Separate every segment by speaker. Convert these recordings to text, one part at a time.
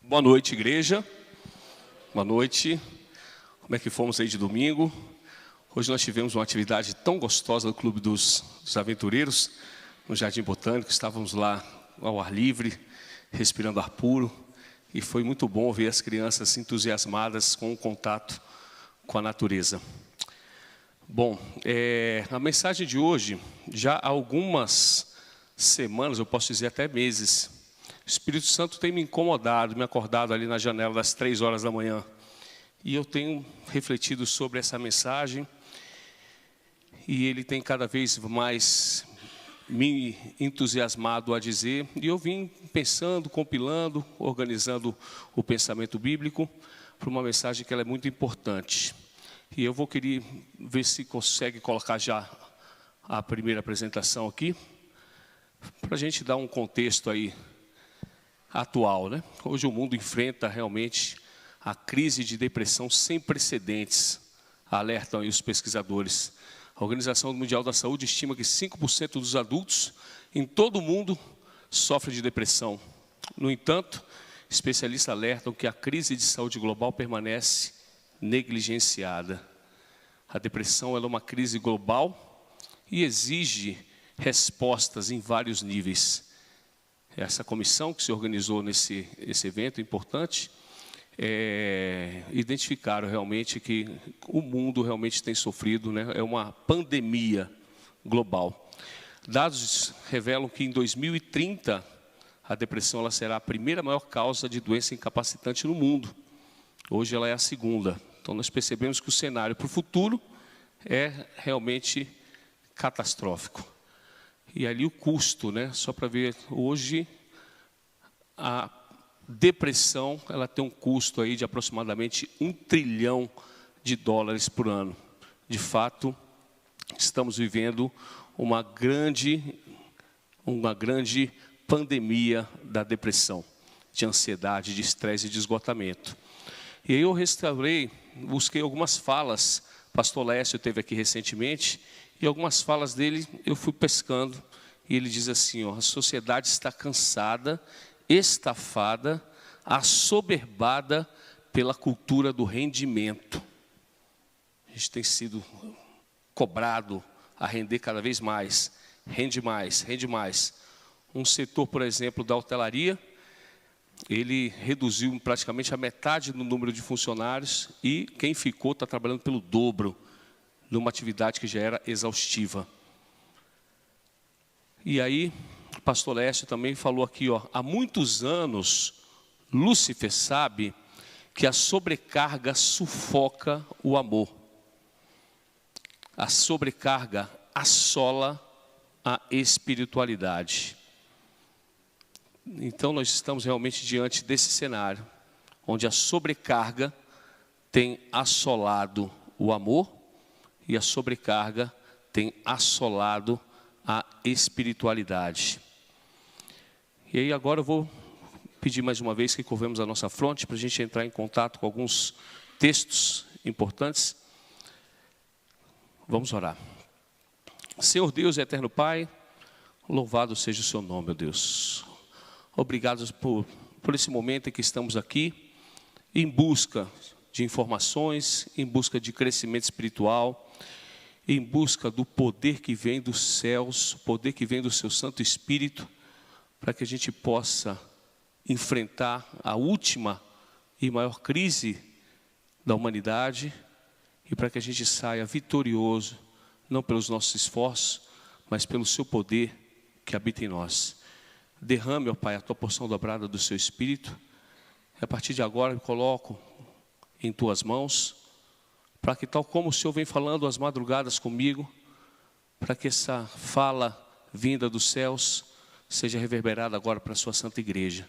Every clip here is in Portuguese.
Speaker 1: Boa noite, igreja. Boa noite. Como é que fomos aí de domingo? Hoje nós tivemos uma atividade tão gostosa do Clube dos Aventureiros, no Jardim Botânico. Estávamos lá ao ar livre, respirando ar puro. E foi muito bom ver as crianças entusiasmadas com o contato com a natureza. Bom, a mensagem de hoje, já há algumas semanas, eu posso dizer até meses, o Espírito Santo tem me incomodado, me acordado ali na janela das 3 horas da manhã. E eu tenho refletido sobre essa mensagem. E ele tem cada vez mais me entusiasmado a dizer. E eu vim pensando, compilando, organizando o pensamento bíblico para uma mensagem que ela é muito importante. E eu vou querer ver se consegue colocar já a primeira apresentação aqui, para a gente dar um contexto aí atual, né? Hoje o mundo enfrenta realmente a crise de depressão sem precedentes, alertam aí os pesquisadores. A Organização Mundial da Saúde estima que 5% dos adultos em todo o mundo sofrem de depressão. No entanto, especialistas alertam que a crise de saúde global permanece negligenciada. A depressão ela é uma crise global e exige respostas em vários níveis. Essa comissão que se organizou nesse evento importante, identificaram realmente que o mundo realmente tem sofrido, né? É uma pandemia global. Dados revelam que em 2030, a depressão ela será a primeira maior causa de doença incapacitante no mundo. Hoje ela é a segunda. Então nós percebemos que o cenário para o futuro é realmente catastrófico. E ali o custo, né? Só para ver, hoje a depressão ela tem um custo aí de aproximadamente $1 trilhão por ano. De fato, estamos vivendo uma grande pandemia da depressão, de ansiedade, de estresse e de esgotamento. E aí eu busquei algumas falas, pastor Lécio esteve aqui recentemente, e algumas falas dele eu fui pescando, e ele diz assim, ó, a sociedade está cansada, estafada, assoberbada pela cultura do rendimento. A gente tem sido cobrado a render cada vez mais, rende mais, rende mais. Um setor, por exemplo, da hotelaria, ele reduziu praticamente a metade do número de funcionários e quem ficou está trabalhando pelo dobro numa atividade que já era exaustiva. E aí, o pastor Lécio também falou aqui, ó, há muitos anos, Lúcifer sabe que a sobrecarga sufoca o amor. A sobrecarga assola a espiritualidade. Então, nós estamos realmente diante desse cenário, onde a sobrecarga tem assolado o amor e a sobrecarga tem assolado a espiritualidade. E aí agora eu vou pedir mais uma vez que curvemos a nossa fronte para a gente entrar em contato com alguns textos importantes. Vamos orar. Senhor Deus e eterno Pai, louvado seja o seu nome, meu Deus. Obrigado por esse momento em que estamos aqui, em busca de informações, em busca de crescimento espiritual, em busca do poder que vem dos céus, o poder que vem do seu Santo Espírito, para que a gente possa enfrentar a última e maior crise da humanidade e para que a gente saia vitorioso, não pelos nossos esforços, mas pelo seu poder que habita em nós. Derrame, ó Pai, a tua porção dobrada do seu Espírito. E a partir de agora eu coloco em tuas mãos, para que tal como o Senhor vem falando às madrugadas comigo, para que essa fala vinda dos céus seja reverberada agora para a sua santa igreja.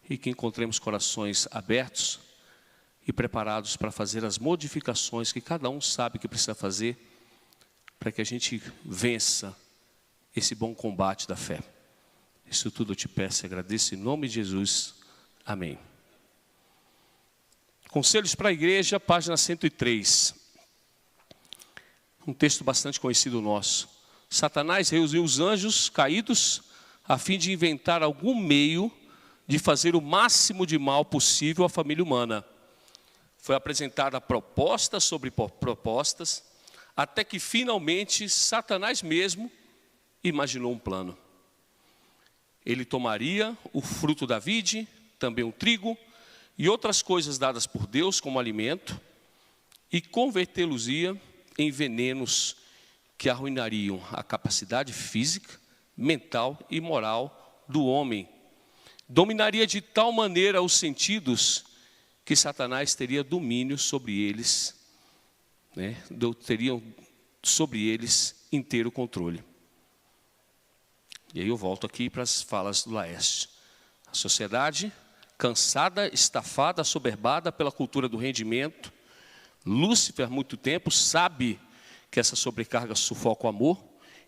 Speaker 1: E que encontremos corações abertos e preparados para fazer as modificações que cada um sabe que precisa fazer, para que a gente vença esse bom combate da fé. Isso tudo eu te peço e agradeço em nome de Jesus. Amém. Conselhos para a Igreja, página 103. Um texto bastante conhecido nosso. Satanás reuniu os anjos caídos a fim de inventar algum meio de fazer o máximo de mal possível à família humana. Foi apresentada proposta sobre propostas, até que finalmente Satanás mesmo imaginou um plano. Ele tomaria o fruto da vide, também o trigo, e outras coisas dadas por Deus como alimento, e convertê-los-ia em venenos que arruinariam a capacidade física, mental e moral do homem. Dominaria de tal maneira os sentidos que Satanás teria domínio sobre eles, teriam sobre eles inteiro controle. E aí eu volto aqui para as falas do Laércio. A sociedade, cansada, estafada, assoberbada pela cultura do rendimento, Lúcifer, há muito tempo, sabe que essa sobrecarga sufoca o amor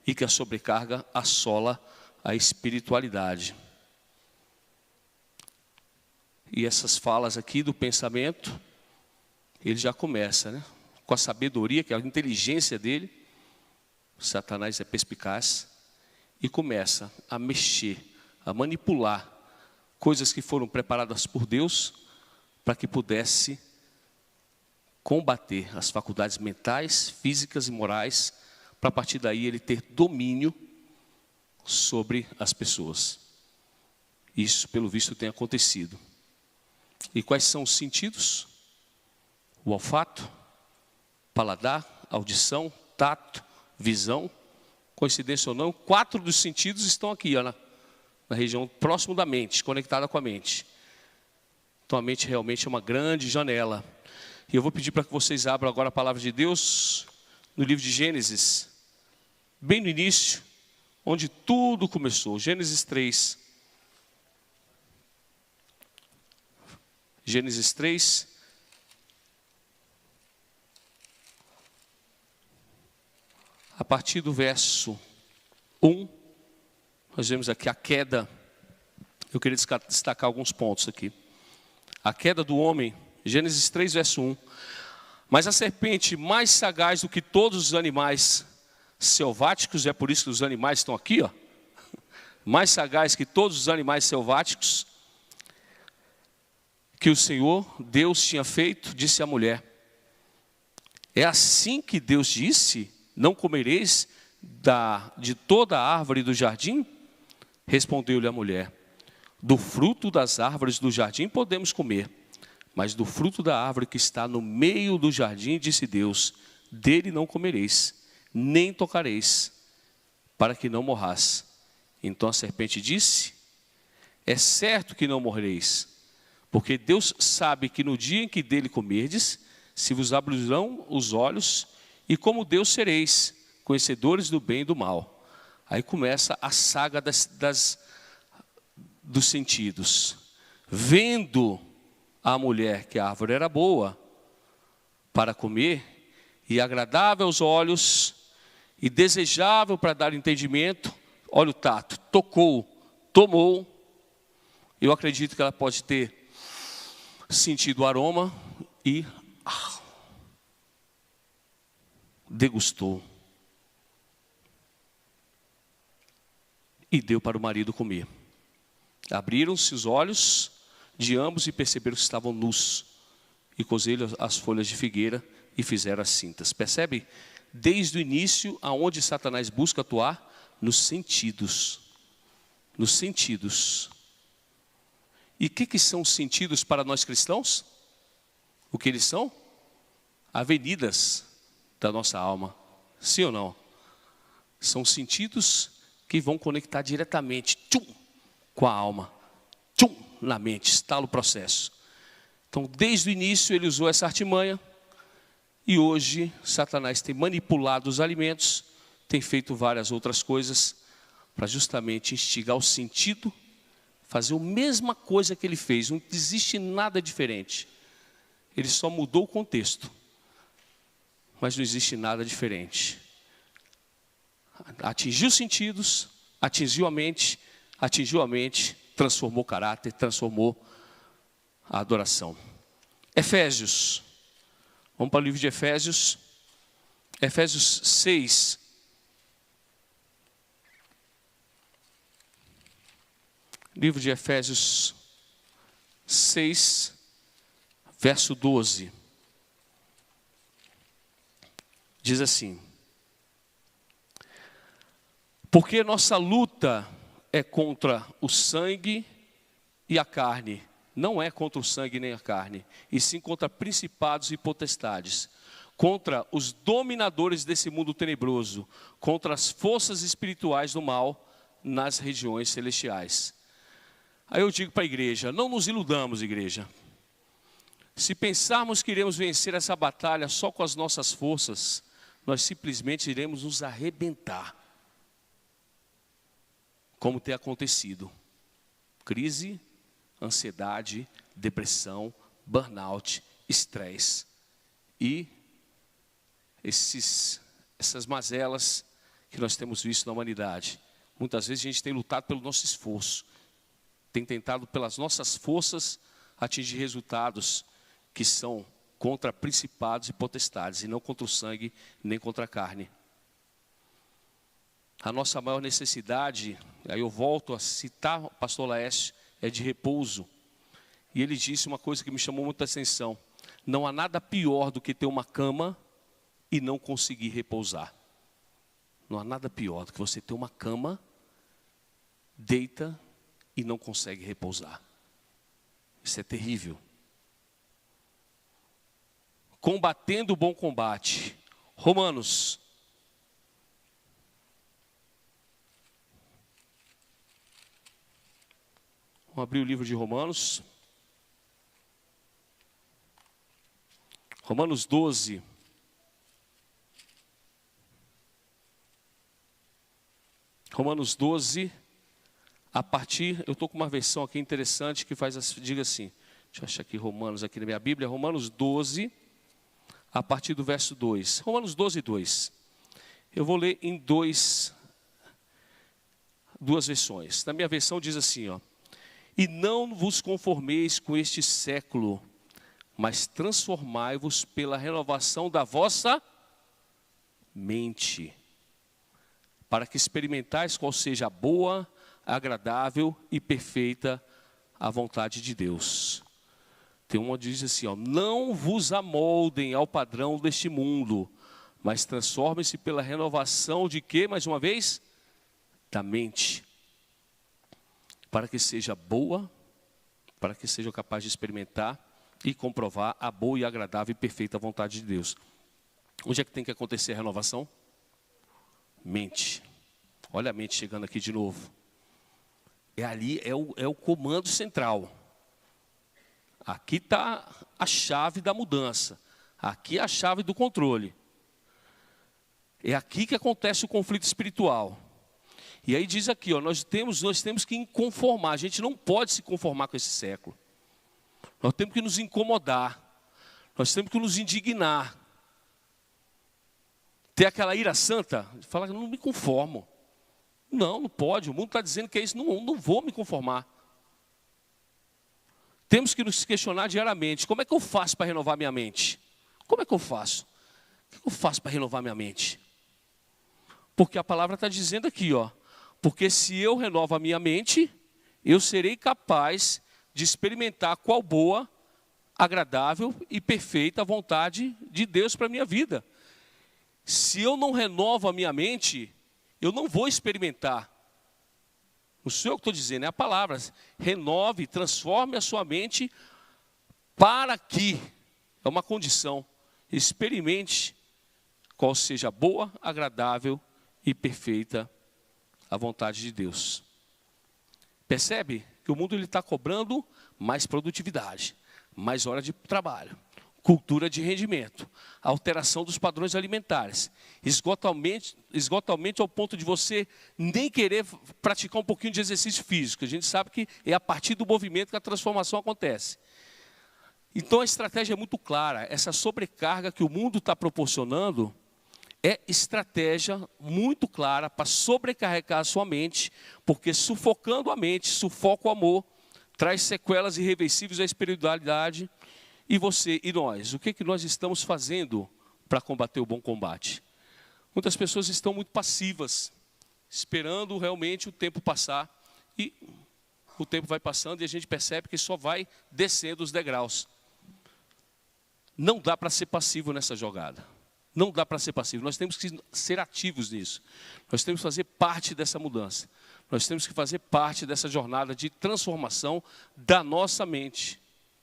Speaker 1: e que a sobrecarga assola a espiritualidade. E essas falas aqui do pensamento, ele já começa, com a sabedoria, que é a inteligência dele. Satanás é perspicaz e começa a mexer, a manipular coisas que foram preparadas por Deus para que pudesse combater as faculdades mentais, físicas e morais, para a partir daí ele ter domínio sobre as pessoas. Isso, pelo visto, tem acontecido. E quais são os sentidos? O olfato, paladar, audição, tato, visão. Coincidência ou não, 4 dos sentidos estão aqui, na região próximo da mente, conectada com a mente. Então a mente realmente é uma grande janela. E eu vou pedir para que vocês abram agora a palavra de Deus no livro de Gênesis, bem no início, onde tudo começou. Gênesis 3. Gênesis 3. A partir do verso 1, nós vemos aqui a queda. Eu queria destacar alguns pontos aqui. A queda do homem, Gênesis 3, verso 1. Mas a serpente, mais sagaz do que todos os animais selváticos, é por isso que os animais estão aqui, mais sagaz que todos os animais selváticos, que o Senhor, Deus, tinha feito, disse à mulher: é assim que Deus disse: não comereis de toda a árvore do jardim? Respondeu-lhe a mulher: do fruto das árvores do jardim podemos comer, mas do fruto da árvore que está no meio do jardim, disse Deus: dele não comereis, nem tocareis, para que não morrais. Então a serpente disse: é certo que não morrereis, porque Deus sabe que no dia em que dele comerdes, se vos abrirão os olhos, e como Deus sereis, conhecedores do bem e do mal. Aí começa a saga dos sentidos. Vendo a mulher que a árvore era boa para comer, e agradável aos olhos, e desejável para dar entendimento, olha o tato, tocou, tomou. Eu acredito que ela pode ter sentido o aroma e degustou. E deu para o marido comer. Abriram-se os olhos de ambos e perceberam que estavam nus. E cozeram as folhas de figueira e fizeram as cintas. Percebe? Desde o início, aonde Satanás busca atuar? Nos sentidos. Nos sentidos. E o que são os sentidos para nós cristãos? O que eles são? Avenidas da nossa alma. Sim ou não? São sentidos que vão conectar diretamente com a alma, na mente, estala o processo. Então, desde o início ele usou essa artimanha, e hoje Satanás tem manipulado os alimentos, tem feito várias outras coisas, para justamente instigar o sentido, fazer a mesma coisa que ele fez, não existe nada diferente. Ele só mudou o contexto, mas não existe nada diferente. Atingiu os sentidos, atingiu a mente, transformou o caráter, transformou a adoração. Efésios. Vamos para o livro de Efésios. Efésios 6. Livro de Efésios 6, verso 12. Diz assim: porque nossa luta é contra o sangue e a carne, não é contra o sangue nem a carne, e sim contra principados e potestades, contra os dominadores desse mundo tenebroso, contra as forças espirituais do mal nas regiões celestiais. Aí eu digo para a igreja, não nos iludamos, igreja. Se pensarmos que iremos vencer essa batalha só com as nossas forças, nós simplesmente iremos nos arrebentar. Como tem acontecido. Crise, ansiedade, depressão, burnout, estresse. E essas mazelas que nós temos visto na humanidade. Muitas vezes a gente tem lutado pelo nosso esforço. Tem tentado pelas nossas forças atingir resultados que são contra principados e potestades, e não contra o sangue, nem contra a carne. A nossa maior necessidade, aí eu volto a citar o pastor Laércio, é de repouso. E ele disse uma coisa que me chamou muita atenção: não há nada pior do que ter uma cama e não conseguir repousar. Não há nada pior do que você ter uma cama, deita e não consegue repousar. Isso é terrível. Combatendo o bom combate. Romanos. Vamos abrir o livro de Romanos. Romanos 12. Romanos 12, a partir, eu estou com uma versão aqui interessante que diga assim, deixa eu achar aqui Romanos, aqui na minha Bíblia, Romanos 12, a partir do verso 2. Romanos 12, 2. Eu vou ler em duas versões. Na minha versão diz assim, ó: e não vos conformeis com este século, mas transformai-vos pela renovação da vossa mente, para que experimentais qual seja a boa, agradável e perfeita a vontade de Deus. Tem uma que diz assim, ó: não vos amoldem ao padrão deste mundo, mas transformem-se pela renovação de quê, mais uma vez? Da mente. Para que seja boa, para que seja capaz de experimentar e comprovar a boa e agradável e perfeita vontade de Deus. Onde é que tem que acontecer a renovação? Mente. Olha a mente chegando aqui de novo. Ali é o comando central. Aqui está a chave da mudança. Aqui é a chave do controle. É aqui que acontece o conflito espiritual. E aí diz aqui, ó, nós temos que conformar. A gente não pode se conformar com esse século. Nós temos que nos incomodar. Nós temos que nos indignar. Ter aquela ira santa, falar que não me conformo. Não pode. O mundo está dizendo que é isso. Não vou me conformar. Temos que nos questionar diariamente. Como é que eu faço para renovar minha mente? Como é que eu faço? O que eu faço para renovar minha mente? Porque a palavra está dizendo aqui, ó. Porque se eu renovo a minha mente, eu serei capaz de experimentar qual boa, agradável e perfeita vontade de Deus para a minha vida. Se eu não renovo a minha mente, eu não vou experimentar. Não sou eu que estou dizendo, é a palavra. Renove, transforme a sua mente para que, é uma condição, experimente qual seja boa, agradável e perfeita a vontade de Deus. Percebe que o mundo está cobrando mais produtividade, mais hora de trabalho, cultura de rendimento, alteração dos padrões alimentares, esgotamento ao ponto de você nem querer praticar um pouquinho de exercício físico. A gente sabe que é a partir do movimento que a transformação acontece. Então a estratégia é muito clara. Essa sobrecarga que o mundo está proporcionando é estratégia muito clara para sobrecarregar a sua mente, porque sufocando a mente, sufoca o amor, traz sequelas irreversíveis à espiritualidade. E você e nós, o que nós estamos fazendo para combater o bom combate? Muitas pessoas estão muito passivas, esperando realmente o tempo passar. E o tempo vai passando e a gente percebe que só vai descendo os degraus. Não dá para ser passivo nessa jogada. Não dá para ser passivo. Nós temos que ser ativos nisso. Nós temos que fazer parte dessa mudança. Nós temos que fazer parte dessa jornada de transformação da nossa mente.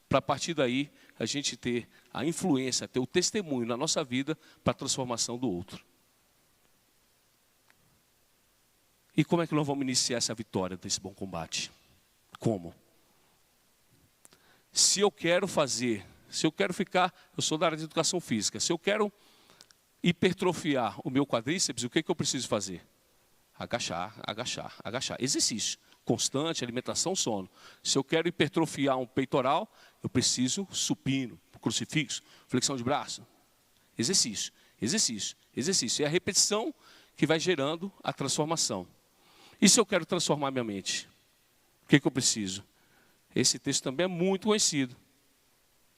Speaker 1: Para a partir daí, a gente ter a influência, ter o testemunho na nossa vida para a transformação do outro. E como é que nós vamos iniciar essa vitória desse bom combate? Como? Se eu quero ficar, eu sou da área de educação física, se eu quero hipertrofiar o meu quadríceps, o que eu preciso fazer? Agachar, agachar, agachar. Exercício constante, alimentação, sono. Se eu quero hipertrofiar um peitoral, eu preciso supino, crucifixo, flexão de braço. Exercício, exercício, exercício. É a repetição que vai gerando a transformação. E se eu quero transformar minha mente? O que eu preciso? Esse texto também é muito conhecido.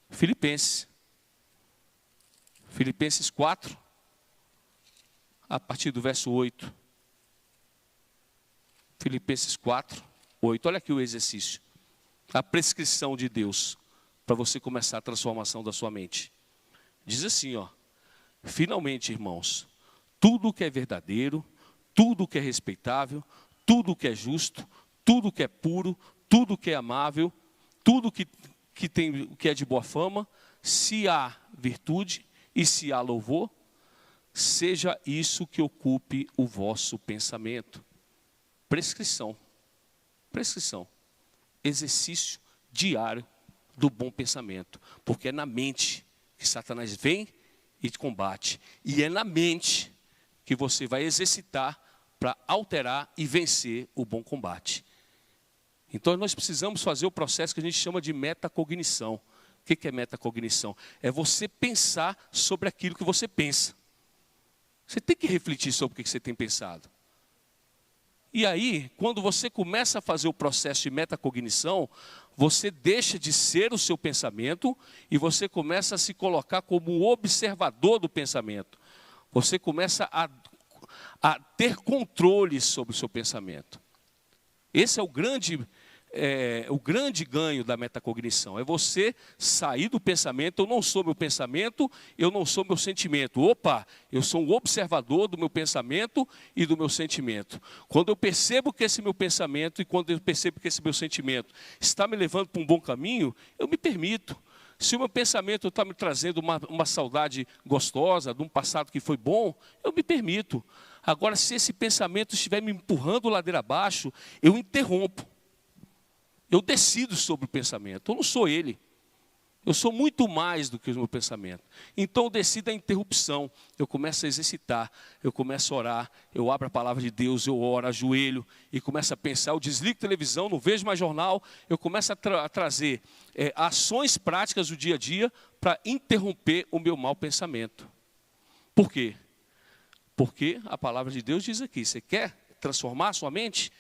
Speaker 1: Filipenses 4, a partir do verso 8. Filipenses 4, 8. Olha aqui o exercício. A prescrição de Deus para você começar a transformação da sua mente. Diz assim, ó. Finalmente, irmãos, tudo que é verdadeiro, tudo que é respeitável, tudo que é justo, tudo que é puro, tudo que é amável, tudo que é de boa fama, se há virtude e se há louvor, seja isso que ocupe o vosso pensamento. Prescrição. Prescrição. Exercício diário do bom pensamento. Porque é na mente que Satanás vem e te combate. E é na mente que você vai exercitar para alterar e vencer o bom combate. Então nós precisamos fazer o processo que a gente chama de metacognição. O que é metacognição? É você pensar sobre aquilo que você pensa. Você tem que refletir sobre o que você tem pensado. E aí, quando você começa a fazer o processo de metacognição, você deixa de ser o seu pensamento e você começa a se colocar como observador do pensamento. Você começa a ter controle sobre o seu pensamento. Esse é o grande ganho da metacognição. É você sair do pensamento. Eu não sou meu pensamento, eu não sou meu sentimento. Opa, eu sou um observador do meu pensamento e do meu sentimento. Quando eu percebo que esse meu pensamento e quando eu percebo que esse meu sentimento está me levando para um bom caminho, eu me permito. Se o meu pensamento está me trazendo uma saudade gostosa de um passado que foi bom, eu me permito. Agora, se esse pensamento estiver me empurrando ladeira abaixo, eu interrompo. Eu decido sobre o pensamento, eu não sou ele. Eu sou muito mais do que o meu pensamento. Então eu decido a interrupção, eu começo a exercitar, eu começo a orar, eu abro a palavra de Deus, eu oro, ajoelho e começo a pensar, eu desligo a televisão, não vejo mais jornal, eu começo a trazer ações práticas do dia a dia para interromper o meu mau pensamento. Por quê? Porque a palavra de Deus diz aqui, você quer transformar a sua mente?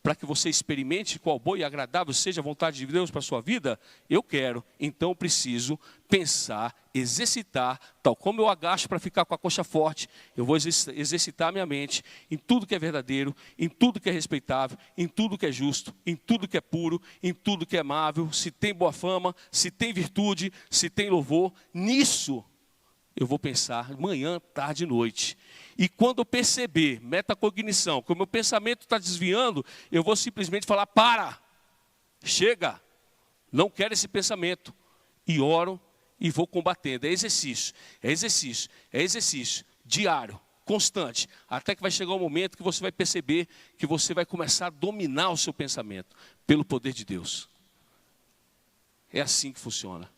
Speaker 1: Para que você experimente qual boa e agradável seja a vontade de Deus para a sua vida, eu quero, então eu preciso pensar, exercitar, tal como eu agacho para ficar com a coxa forte, eu vou exercitar minha mente em tudo que é verdadeiro, em tudo que é respeitável, em tudo que é justo, em tudo que é puro, em tudo que é amável, se tem boa fama, se tem virtude, se tem louvor, nisso eu vou pensar manhã, tarde e noite. E quando eu perceber, metacognição, que o meu pensamento está desviando, eu vou simplesmente falar, para, chega, não quero esse pensamento. E oro e vou combatendo. É exercício, é exercício, é exercício, diário, constante. Até que vai chegar um momento que você vai perceber que você vai começar a dominar o seu pensamento, pelo poder de Deus. É assim que funciona.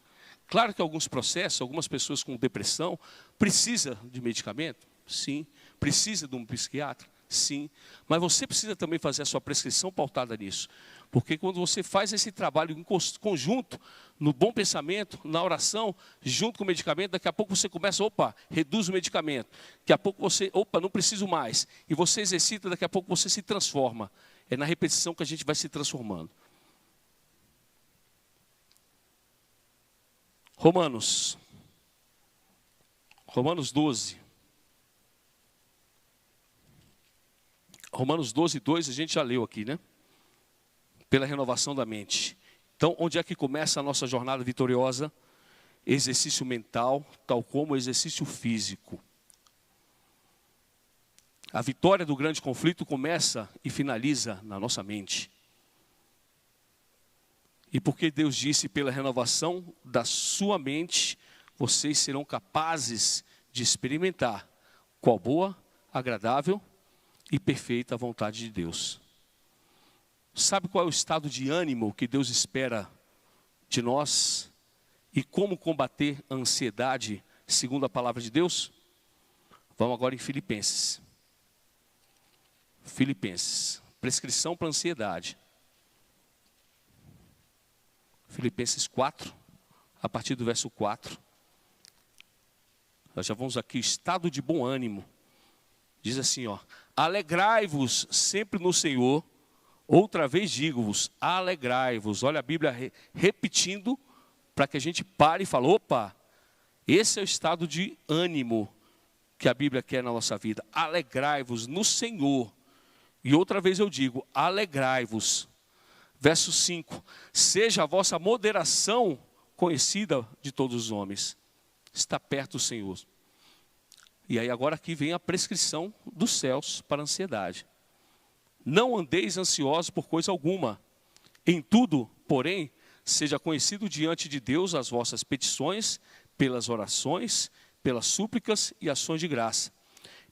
Speaker 1: Claro que alguns processos, algumas pessoas com depressão, precisam de medicamento? Sim. Precisa de um psiquiatra? Sim. Mas você precisa também fazer a sua prescrição pautada nisso. Porque quando você faz esse trabalho em conjunto, no bom pensamento, na oração, junto com o medicamento, daqui a pouco você começa, reduz o medicamento. Daqui a pouco você, não preciso mais. E você exercita, daqui a pouco você se transforma. É na repetição que a gente vai se transformando. Romanos 12. Romanos 12, 2, a gente já leu aqui, né? pela renovação da mente. Então, onde é que começa a nossa jornada vitoriosa? Exercício mental, tal como exercício físico. A vitória do grande conflito começa e finaliza na nossa mente. E porque Deus disse, pela renovação da sua mente, vocês serão capazes de experimentar qual boa, agradável e perfeita vontade de Deus. Sabe qual é o estado de ânimo que Deus espera de nós? E como combater a ansiedade, segundo a palavra de Deus? Vamos agora em Filipenses. Filipenses, prescrição para a ansiedade. Filipenses 4, a partir do verso 4. Nós já vamos aqui, estado de bom ânimo. Diz assim, ó: alegrai-vos sempre no Senhor. Outra vez digo-vos, alegrai-vos. Olha a Bíblia repetindo, para que a gente pare e fale, opa, esse é o estado de ânimo que a Bíblia quer na nossa vida. Alegrai-vos no Senhor. E outra vez eu digo, alegrai-vos. Verso 5, seja a vossa moderação conhecida de todos os homens. Está perto do Senhor. E aí agora aqui vem a prescrição dos céus para a ansiedade. Não andeis ansiosos por coisa alguma. Em tudo, porém, seja conhecido diante de Deus as vossas petições, pelas orações, pelas súplicas e ações de graça.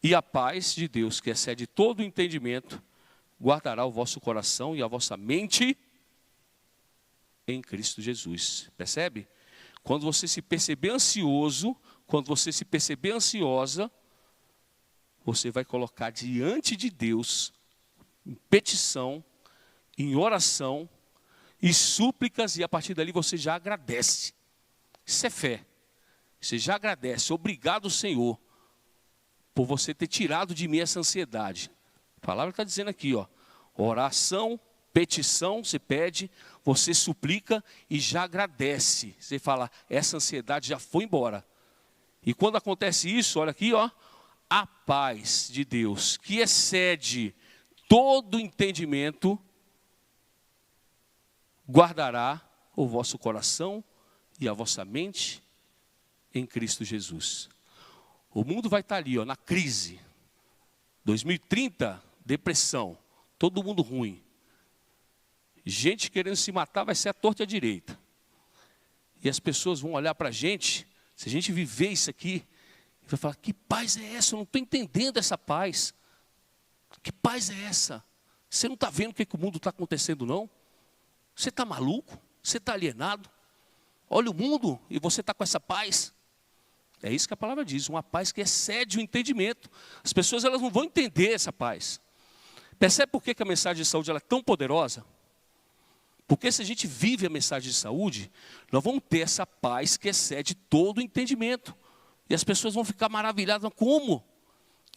Speaker 1: E a paz de Deus, que excede todo o entendimento, guardará o vosso coração e a vossa mente em Cristo Jesus. Percebe? Quando você se perceber ansioso, quando você se perceber ansiosa, você vai colocar diante de Deus, em petição, em oração, e súplicas, e a partir dali você já agradece. Isso é fé. Você já agradece. Obrigado, Senhor, por você ter tirado de mim essa ansiedade. A palavra está dizendo aqui, ó, oração, petição, você pede, você suplica e já agradece. Você fala, essa ansiedade já foi embora. E quando acontece isso, olha aqui, ó, a paz de Deus, que excede todo entendimento, guardará o vosso coração e a vossa mente em Cristo Jesus. O mundo vai estar ali, ó, na crise. 2030, depressão, todo mundo ruim. Gente querendo se matar vai ser à torta e à direita. E as pessoas vão olhar para a gente, se a gente viver isso aqui, vai falar, que paz é essa? Eu não estou entendendo essa paz. Que paz é essa? Você não está vendo o que o mundo está acontecendo, não? Você está maluco? Você está alienado? Olha o mundo e você está com essa paz. É isso que a palavra diz, uma paz que excede o entendimento. As pessoas elas não vão entender essa paz. Percebe por que a mensagem de saúde ela é tão poderosa? Porque se a gente vive a mensagem de saúde, nós vamos ter essa paz que excede todo o entendimento. E as pessoas vão ficar maravilhadas, como?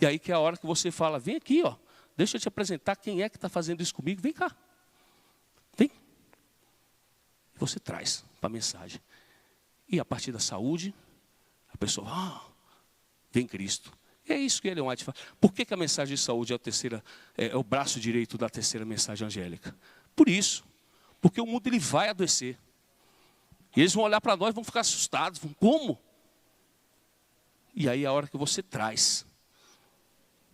Speaker 1: E aí que é a hora que você fala, vem aqui, ó, deixa eu te apresentar quem é que está fazendo isso comigo, vem cá. Vem. E você traz para a mensagem. E a partir da saúde, a pessoa, vem Cristo. E é isso que Ellen White fala. Por que a mensagem de saúde é o braço direito da terceira mensagem angélica? Por isso. Porque o mundo ele vai adoecer. E eles vão olhar para nós e vão ficar assustados. Vão, como? E aí é a hora que você traz.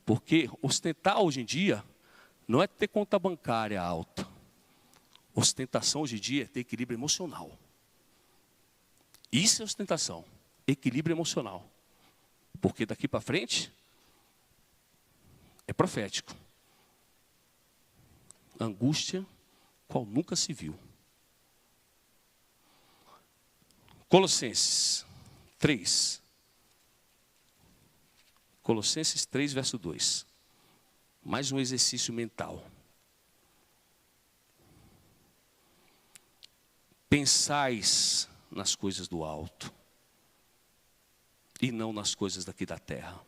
Speaker 1: Porque ostentar hoje em dia não é ter conta bancária alta. Ostentação hoje em dia é ter equilíbrio emocional. Isso é ostentação. Equilíbrio emocional. Porque daqui para frente é profético. Angústia qual nunca se viu. Colossenses 3. Colossenses 3, verso 2. Mais um exercício mental. Pensais nas coisas do alto e não nas coisas daqui da terra.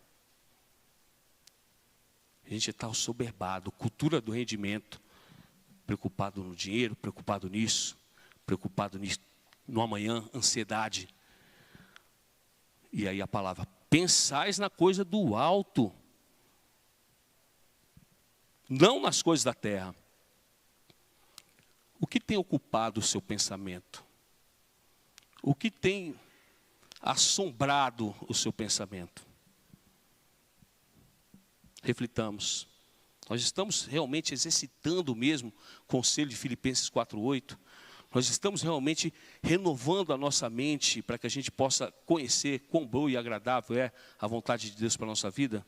Speaker 1: A gente está soberbado, cultura do rendimento, preocupado no dinheiro, preocupado nisso, no amanhã, ansiedade. E aí a palavra, pensais na coisa do alto, não nas coisas da terra. O que tem ocupado o seu pensamento? O que tem assombrado o seu pensamento? Reflitamos. Nós estamos realmente exercitando mesmo o conselho de Filipenses 4:8? Nós estamos realmente renovando a nossa mente para que a gente possa conhecer quão boa e agradável é a vontade de Deus para a nossa vida?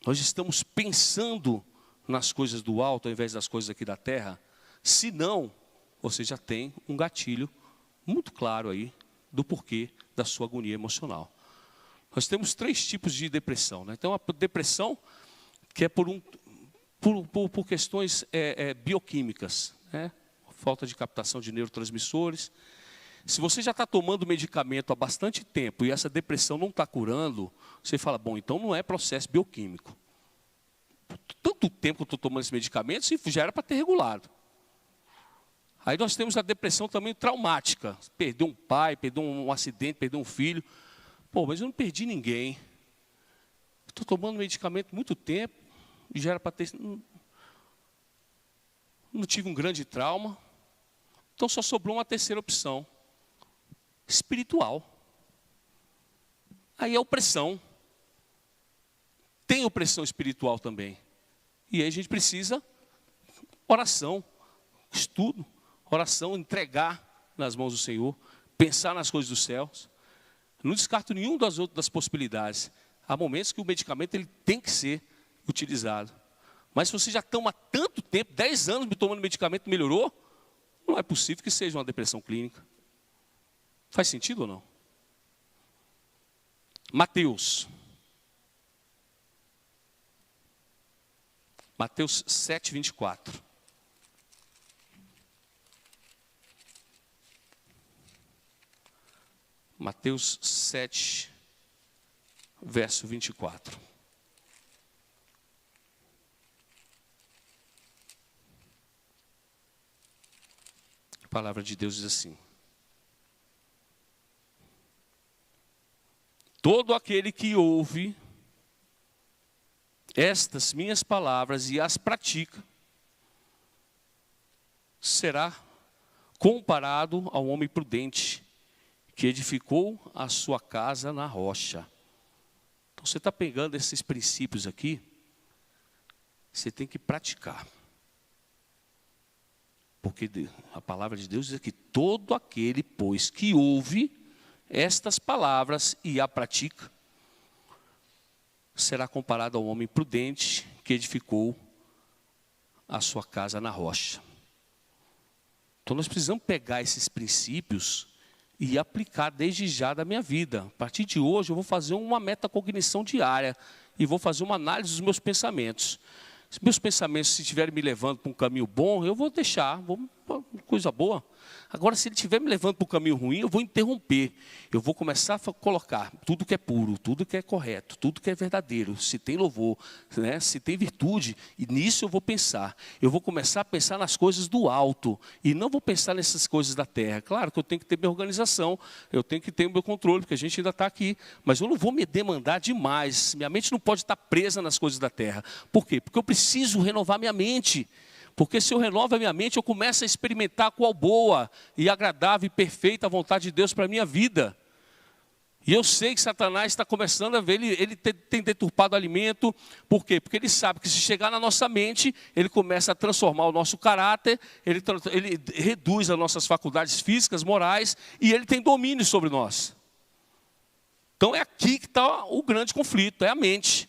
Speaker 1: Nós estamos pensando nas coisas do alto ao invés das coisas aqui da terra? Se não, você já tem um gatilho muito claro aí do porquê da sua agonia emocional. Nós temos 3 tipos de depressão, né? Então, a depressão que é por questões bioquímicas, né? Falta de captação de neurotransmissores. Se você já está tomando medicamento há bastante tempo e essa depressão não está curando, você fala, bom, então não é processo bioquímico. Tanto tempo que eu estou tomando esse medicamento, isso já era para ter regulado. Aí nós temos a depressão também traumática. Perdeu um pai, perdeu um acidente, perdeu um filho. Pô, mas eu não perdi ninguém. Estou tomando medicamento há muito tempo e já era para ter... Não tive um grande trauma. Então só sobrou uma terceira opção. Espiritual. Aí é opressão. Tem opressão espiritual também. E aí a gente precisa oração, estudo, oração, entregar nas mãos do Senhor, pensar nas coisas dos céus. Não descarto nenhuma das possibilidades. Há momentos que o medicamento ele tem que ser utilizado. Mas se você já toma tanto tempo, 10 anos me tomando medicamento, melhorou, não é possível que seja uma depressão clínica. Faz sentido ou não? Mateus 7:24. Mateus 7, verso 24. A palavra de Deus diz assim: todo aquele que ouve estas minhas palavras e as pratica, será comparado ao homem prudente que edificou a sua casa na rocha. Então você está pegando esses princípios aqui, você tem que praticar. Porque a palavra de Deus diz que todo aquele, pois, que ouve estas palavras e a pratica, será comparado ao homem prudente que edificou a sua casa na rocha. Então nós precisamos pegar esses princípios e aplicar desde já da minha vida. A partir de hoje eu vou fazer uma metacognição diária e vou fazer uma análise dos meus pensamentos. Se meus pensamentos estiverem me levando para um caminho bom, eu vou deixar, coisa boa. Agora, se ele estiver me levando para um caminho ruim, eu vou interromper. Eu vou começar a colocar tudo que é puro, tudo que é correto, tudo que é verdadeiro, se tem louvor, né, se tem virtude, e nisso eu vou pensar. Eu vou começar a pensar nas coisas do alto, e não vou pensar nessas coisas da terra. Claro que eu tenho que ter minha organização, eu tenho que ter o meu controle, porque a gente ainda está aqui. Mas eu não vou me demandar demais. Minha mente não pode estar presa nas coisas da terra. Por quê? Porque eu preciso renovar minha mente. Porque se eu renovo a minha mente, eu começo a experimentar qual boa e agradável e perfeita a vontade de Deus para a minha vida. E eu sei que Satanás está começando a ver, ele tem deturpado o alimento. Por quê? Porque ele sabe que se chegar na nossa mente, ele começa a transformar o nosso caráter, ele reduz as nossas faculdades físicas, morais, e ele tem domínio sobre nós. Então é aqui que está o grande conflito, é a mente.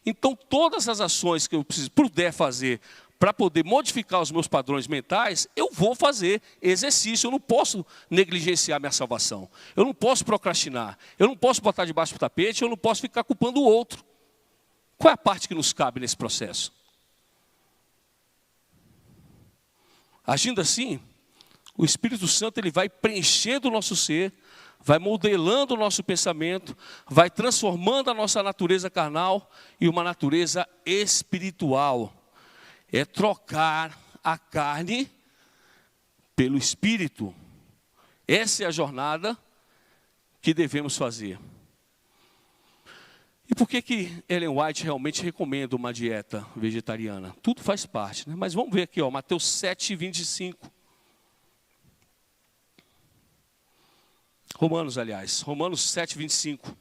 Speaker 1: Então todas as ações que eu puder fazer para poder modificar os meus padrões mentais, eu vou fazer exercício. Eu não posso negligenciar minha salvação. Eu não posso procrastinar. Eu não posso botar debaixo do tapete. Eu não posso ficar culpando o outro. Qual é a parte que nos cabe nesse processo? Agindo assim, o Espírito Santo ele vai preenchendo o nosso ser, vai modelando o nosso pensamento, vai transformando a nossa natureza carnal em uma natureza espiritual. É trocar a carne pelo Espírito. Essa é a jornada que devemos fazer. E por que Ellen White realmente recomenda uma dieta vegetariana? Tudo faz parte, né? Mas vamos ver aqui, ó, Mateus 7:25. Romanos 7, 25.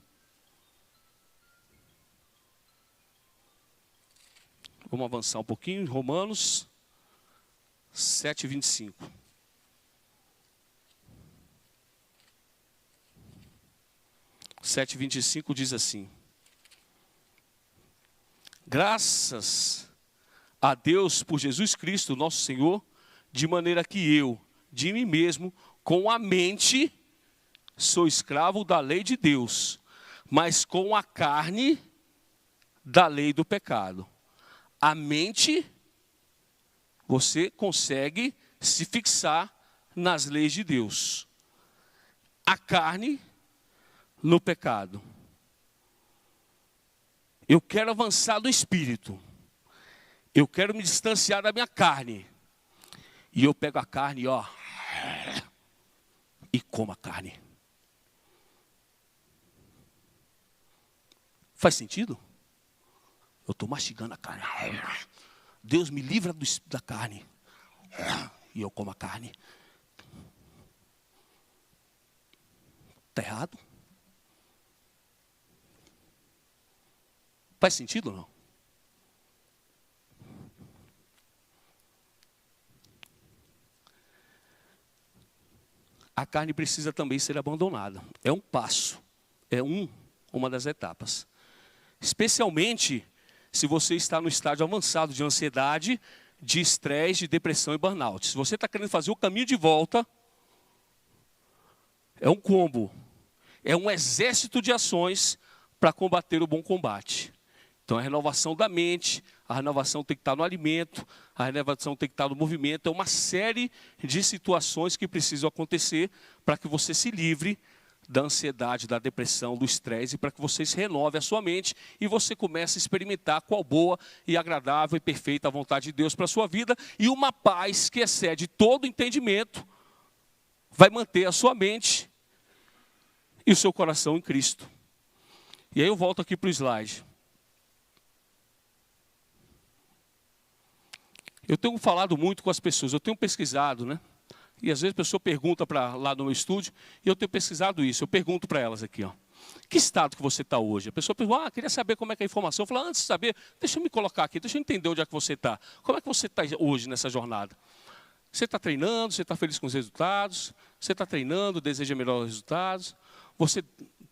Speaker 1: Vamos avançar um pouquinho, Romanos 7, 25. Sete, 25 diz assim: graças a Deus por Jesus Cristo, nosso Senhor, de maneira que eu, de mim mesmo, com a mente, sou escravo da lei de Deus, mas com a carne, da lei do pecado. A mente, você consegue se fixar nas leis de Deus. A carne, no pecado. Eu quero avançar no espírito. Eu quero me distanciar da minha carne. E eu pego a carne, ó, e como a carne. Faz sentido? Eu estou mastigando a carne. Deus me livra da carne. E eu como a carne. Está errado? Faz sentido ou não? A carne precisa também ser abandonada. É um passo. É uma das etapas. Especialmente se você está no estágio avançado de ansiedade, de estresse, de depressão e burnout. Se você está querendo fazer o caminho de volta, é um combo. É um exército de ações para combater o bom combate. Então, a renovação da mente, a renovação tem que estar no alimento, a renovação tem que estar no movimento. É uma série de situações que precisam acontecer para que você se livre da ansiedade, da depressão, do estresse, para que você se renove a sua mente e você comece a experimentar qual boa e agradável e perfeita vontade de Deus para a sua vida. E uma paz que excede todo entendimento vai manter a sua mente e o seu coração em Cristo. E aí eu volto aqui para o slide. Eu tenho falado muito com as pessoas, eu tenho pesquisado, né? E às vezes a pessoa pergunta lá no meu estúdio, e eu tenho pesquisado isso, eu pergunto para elas aqui, ó. Que estado que você está hoje? A pessoa pergunta, queria saber como é que é a informação. Eu falo, antes de saber, deixa eu me colocar aqui, deixa eu entender onde é que você está. Como é que você está hoje nessa jornada? Você está treinando, você está feliz com os resultados, você está treinando, deseja melhores resultados, você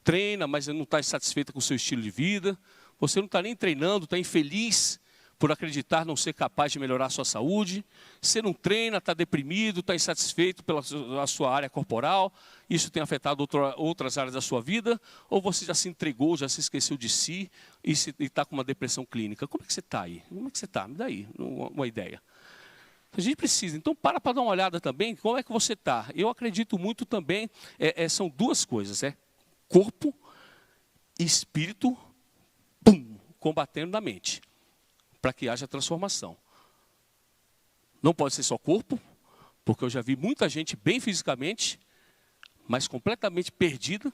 Speaker 1: treina, mas não está satisfeita com o seu estilo de vida, você não está nem treinando, está infeliz por acreditar não ser capaz de melhorar a sua saúde, você não treina, está deprimido, está insatisfeito pela sua área corporal, isso tem afetado outras áreas da sua vida, ou você já se entregou, já se esqueceu de si e está com uma depressão clínica. Como é que você está aí? Como é que você está? Me dá aí uma ideia. A gente precisa, então para dar uma olhada também, como é que você está. Eu acredito muito também, são duas coisas, corpo e espírito, combatendo na mente, para que haja transformação. Não pode ser só corpo, porque eu já vi muita gente bem fisicamente, mas completamente perdida,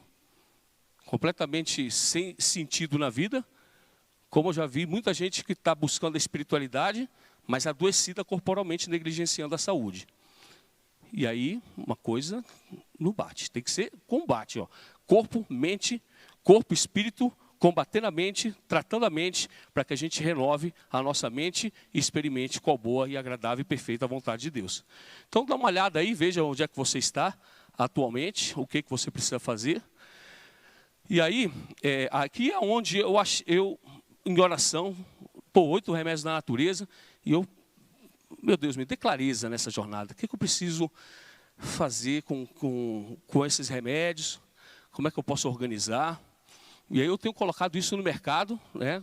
Speaker 1: completamente sem sentido na vida, como eu já vi muita gente que está buscando a espiritualidade, mas adoecida corporalmente, negligenciando a saúde. E aí, uma coisa não bate, tem que ser combate. Ó. Corpo, mente, corpo, espírito, combatendo a mente, tratando a mente, para que a gente renove a nossa mente e experimente qual boa e agradável e perfeita vontade de Deus. Então, dá uma olhada aí, veja onde é que você está atualmente, o que você precisa fazer. E aí, aqui é onde eu em oração, 8 remédios da natureza, e eu, meu Deus, me dê clareza nessa jornada. O que eu preciso fazer com esses remédios? Como é que eu posso organizar? E aí eu tenho colocado isso no mercado, né?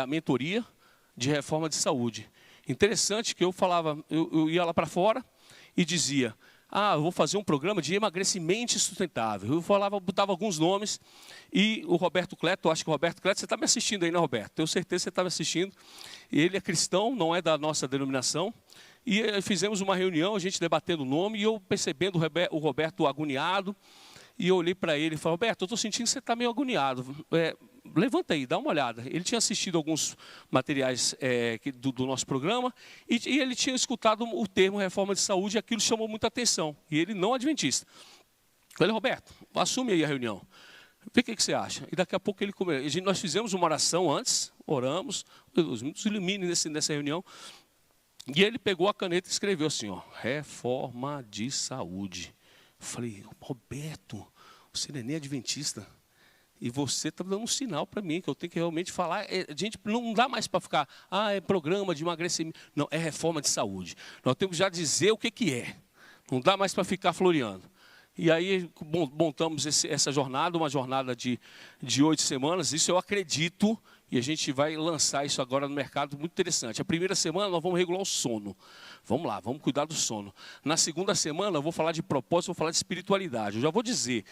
Speaker 1: A mentoria de reforma de saúde. Interessante que eu falava, eu ia lá para fora e dizia, eu vou fazer um programa de emagrecimento sustentável. Eu falava, botava alguns nomes, e o Roberto Cleto, acho que o Roberto Cleto, você está me assistindo aí, né, Roberto? Tenho certeza que você está me assistindo. Ele é cristão, não é da nossa denominação. E fizemos uma reunião, a gente debatendo o nome, e eu percebendo o Roberto agoniado. E eu olhei para ele e falei, Roberto, eu estou sentindo que você está meio agoniado. Levanta aí, dá uma olhada. Ele tinha assistido alguns materiais do nosso programa e ele tinha escutado o termo reforma de saúde e aquilo chamou muita atenção. E ele não é adventista. Falei, Roberto, assume aí a reunião. Vê o que você acha. E daqui a pouco nós fizemos uma oração antes, oramos, Deus nos ilumine nessa reunião. E ele pegou a caneta e escreveu assim, ó, reforma de saúde. Eu falei, Roberto, você não é nem adventista. E você está dando um sinal para mim, que eu tenho que realmente falar. Gente, não dá mais para ficar, é programa de emagrecimento. Não, é reforma de saúde. Nós temos que já dizer o que é. Não dá mais para ficar floreando. E aí montamos essa jornada, uma jornada de 8 semanas. Isso eu acredito, e a gente vai lançar isso agora no mercado, muito interessante. A primeira semana nós vamos regular o sono. Vamos lá, vamos cuidar do sono. Na segunda semana eu vou falar de propósito, vou falar de espiritualidade. Eu já vou dizer,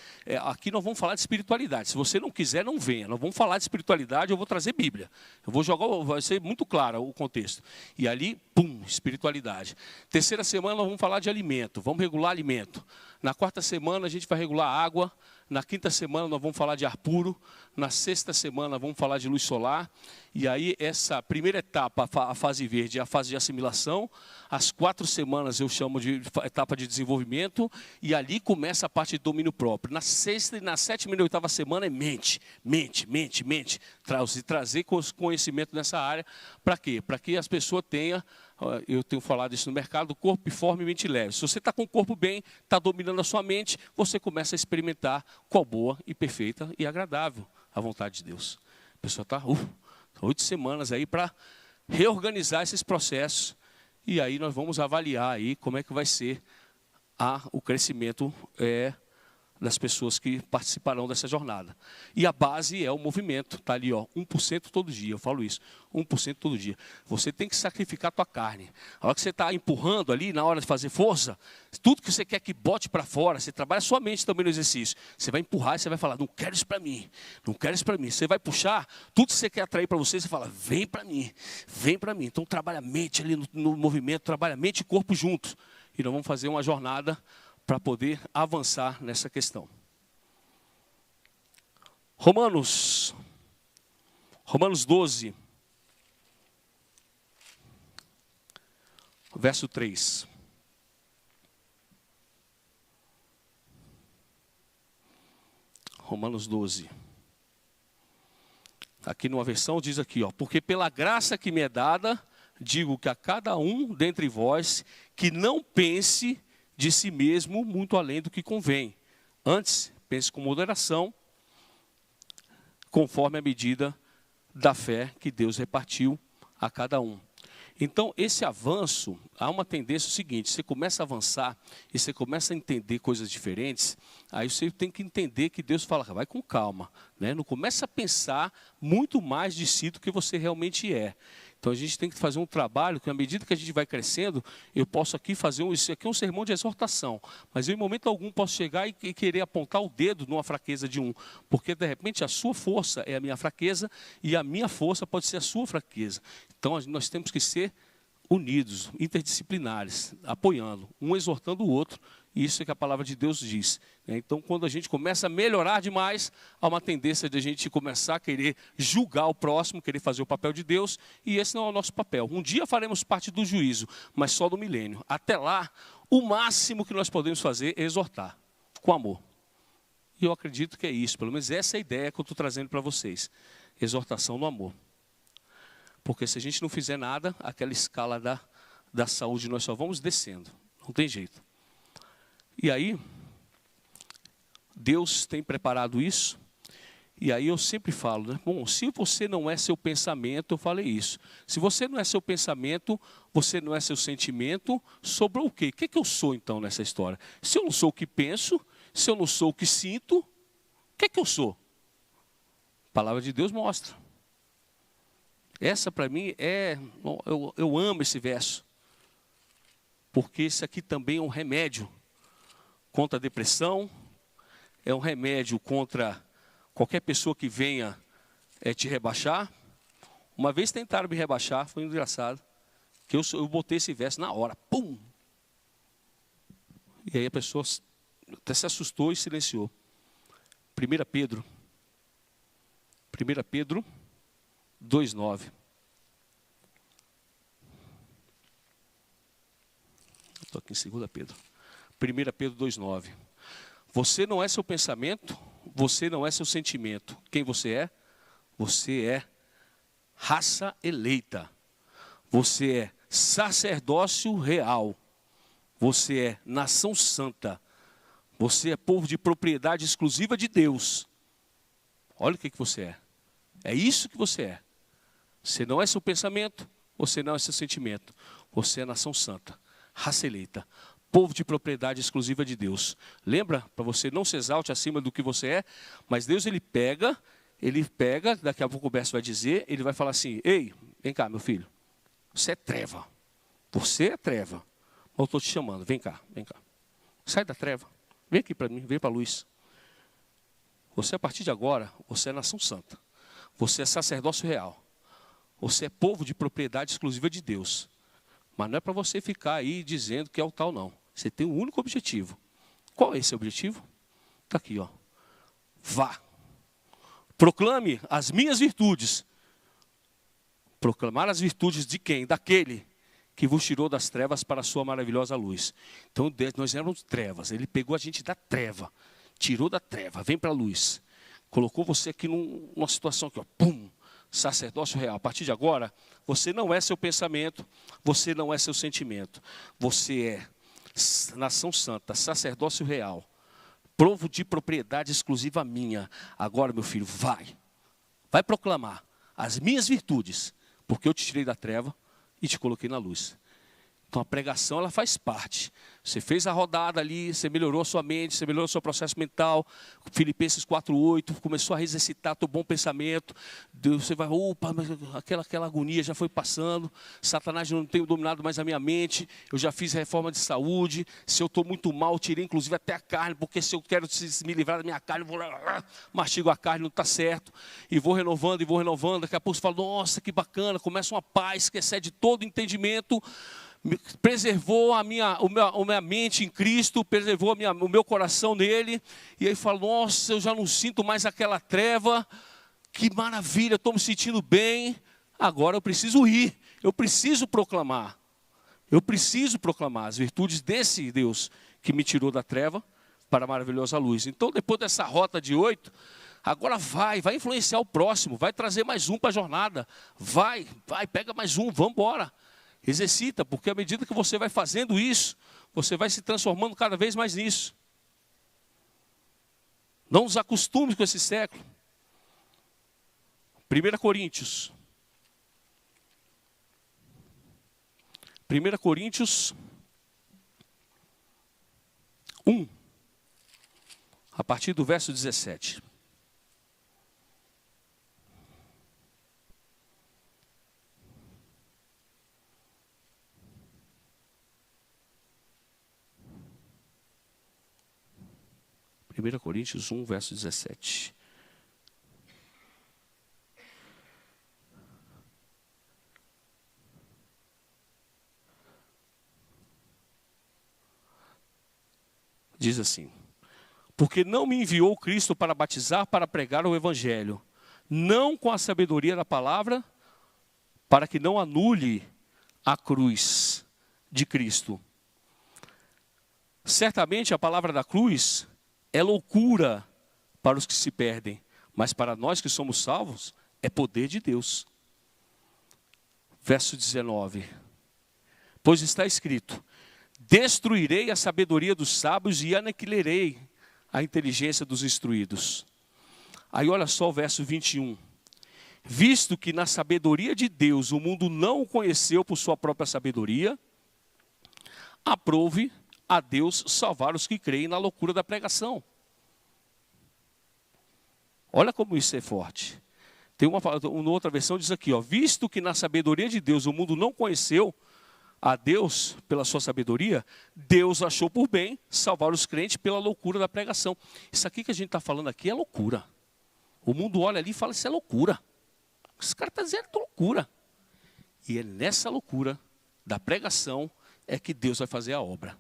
Speaker 1: aqui nós vamos falar de espiritualidade. Se você não quiser, não venha. Nós vamos falar de espiritualidade, eu vou trazer Bíblia. Eu vou jogar, vai ser muito claro o contexto. E ali, espiritualidade. Terceira semana nós vamos falar de alimento, vamos regular alimento. Na quarta semana a gente vai regular água. Na quinta semana nós vamos falar de ar puro. Na sexta semana vamos falar de luz solar. E aí essa primeira etapa, a fase verde, é a fase de assimilação. As 4 semanas eu chamo de etapa de desenvolvimento. E ali começa a parte de domínio próprio. Na sexta e na sétima e na oitava semana é mente. Trazer conhecimento nessa área. Para quê? Para que as pessoas tenham, eu tenho falado isso no mercado, corpo forme e mente leve. Se você está com o corpo bem, está dominando a sua mente, você começa a experimentar qual boa e perfeita e agradável a vontade de Deus. A pessoa está 8 semanas aí para reorganizar esses processos. E aí nós vamos avaliar aí como é que vai ser o crescimento das pessoas que participarão dessa jornada. E a base é o movimento, está ali, 1% todo dia, eu falo isso, 1% todo dia. Você tem que sacrificar a tua carne. A hora que você está empurrando ali, na hora de fazer força, tudo que você quer que bote para fora, você trabalha a sua mente também no exercício. Você vai empurrar e você vai falar, não quero isso para mim, não quero isso para mim. Você vai puxar, tudo que você quer atrair para você, você fala, vem para mim, vem para mim. Então trabalha a mente ali no movimento, trabalha a mente e corpo juntos. E nós vamos fazer uma jornada para poder avançar nessa questão. Romanos 12, verso 3. Romanos 12. Aqui numa versão diz aqui, porque pela graça que me é dada, digo que a cada um dentre vós que não pense de si mesmo muito além do que convém. Antes, pense com moderação, conforme a medida da fé que Deus repartiu a cada um. Então, esse avanço, há uma tendência seguinte, você começa a avançar e você começa a entender coisas diferentes, aí você tem que entender que Deus fala, vai com calma, né? Não começa a pensar muito mais de si do que você realmente é. Então a gente tem que fazer um trabalho que, à medida que a gente vai crescendo, eu posso aqui fazer isso aqui é um sermão de exortação, mas eu, em momento algum, posso chegar e querer apontar o dedo numa fraqueza de um, porque de repente a sua força é a minha fraqueza e a minha força pode ser a sua fraqueza. Então nós temos que ser unidos, interdisciplinares, apoiando, um exortando o outro, e isso é que a palavra de Deus diz. Então, quando a gente começa a melhorar demais, há uma tendência de a gente começar a querer julgar o próximo, querer fazer o papel de Deus, e esse não é o nosso papel. Um dia faremos parte do juízo, mas só do milênio. Até lá, o máximo que nós podemos fazer é exortar, com amor. E eu acredito que é isso, pelo menos essa é a ideia que eu estou trazendo para vocês. Exortação no amor. Porque se a gente não fizer nada, aquela escala da saúde nós só vamos descendo. Não tem jeito. E aí, Deus tem preparado isso. E aí eu sempre falo, né? Bom, se você não é seu pensamento, eu falei isso. Se você não é seu pensamento, você não é seu sentimento, sobrou o quê? O que é que eu sou então nessa história? Se eu não sou o que penso, se eu não sou o que sinto, o que é que eu sou? A palavra de Deus mostra. Essa para mim eu amo esse verso. Porque esse aqui também é um remédio contra a depressão, é um remédio contra qualquer pessoa que venha te rebaixar. Uma vez tentaram me rebaixar, foi engraçado, que eu botei esse verso na hora, pum! E aí a pessoa até se assustou e silenciou. 1 Pedro 2,9. Estou aqui em 2 Pedro. 1 Pedro 2,9. Você não é seu pensamento, você não é seu sentimento. Quem você é? Você é raça eleita. Você é sacerdócio real. Você é nação santa. Você é povo de propriedade exclusiva de Deus. Olha o que você é. É isso que você é. Você não é seu pensamento, você não é seu sentimento. Você é nação santa, raça eleita, povo de propriedade exclusiva de Deus. Lembra? Para você não se exalte acima do que você é, mas Deus ele pega, daqui a pouco o Berço vai dizer, ele vai falar assim, ei, vem cá meu filho, você é treva. Você é treva. Mas eu estou te chamando, vem cá. Sai da treva, vem aqui para mim, vem para a luz. Você a partir de agora, você é nação santa. Você é sacerdócio real. Você é povo de propriedade exclusiva de Deus. Mas não é para você ficar aí dizendo que é o tal, não. Você tem um único objetivo. Qual é esse objetivo? Está aqui, ó. Vá. Proclame as minhas virtudes. Proclamar as virtudes de quem? Daquele que vos tirou das trevas para a sua maravilhosa luz. Então, nós éramos trevas. Ele pegou a gente da treva. Tirou da treva, vem para a luz. Colocou você aqui numa situação aqui, ó, pum, sacerdócio real. A partir de agora, você não é seu pensamento, você não é seu sentimento. Você é nação santa, sacerdócio real, povo de propriedade exclusiva minha. Agora, meu filho, vai proclamar as minhas virtudes, porque eu te tirei da treva e te coloquei na luz. Então a pregação ela faz parte. Você fez a rodada ali, você melhorou a sua mente, você melhorou o seu processo mental. Filipenses 4:8, começou a exercitar teu bom pensamento. Deus, você vai, opa, mas aquela agonia já foi passando. Satanás não tem dominado mais a minha mente. Eu já fiz reforma de saúde. Se eu estou muito mal, tirei inclusive até a carne, porque se eu quero me livrar da minha carne, eu vou lá, mastigo a carne, não está certo. E vou renovando. Daqui a pouco você fala, nossa, que bacana. Começa uma paz que excede todo entendimento. Preservou a minha mente em Cristo, preservou o meu coração nele, e aí fala, nossa, eu já não sinto mais aquela treva, que maravilha, estou me sentindo bem, agora eu preciso ir, eu preciso proclamar as virtudes desse Deus, que me tirou da treva para a maravilhosa luz. Então depois dessa rota de 8, agora vai influenciar o próximo, vai trazer mais um para a jornada, vai, pega mais um, vamos embora. Exercita, porque à medida que você vai fazendo isso, você vai se transformando cada vez mais nisso. Não nos acostume com esse século. 1 Coríntios 1, a partir do verso 17. Primeira Coríntios 1, verso 17. Diz assim, porque não me enviou Cristo para batizar, para pregar o evangelho, não com a sabedoria da palavra, para que não anule a cruz de Cristo. Certamente a palavra da cruz é loucura para os que se perdem, mas para nós que somos salvos, é poder de Deus. Verso 19. Pois está escrito, destruirei a sabedoria dos sábios e aniquilarei a inteligência dos instruídos. Aí olha só o verso 21. Visto que na sabedoria de Deus o mundo não o conheceu por sua própria sabedoria, aprove a Deus salvar os que creem na loucura da pregação. Olha como isso é forte. Tem uma outra versão diz aqui, ó, visto que na sabedoria de Deus o mundo não conheceu a Deus pela sua sabedoria, Deus achou por bem salvar os crentes pela loucura da pregação. Isso aqui que a gente está falando aqui é loucura. O mundo olha ali e fala, isso é loucura. Esse cara está dizendo que é loucura. E é nessa loucura da pregação é que Deus vai fazer a obra.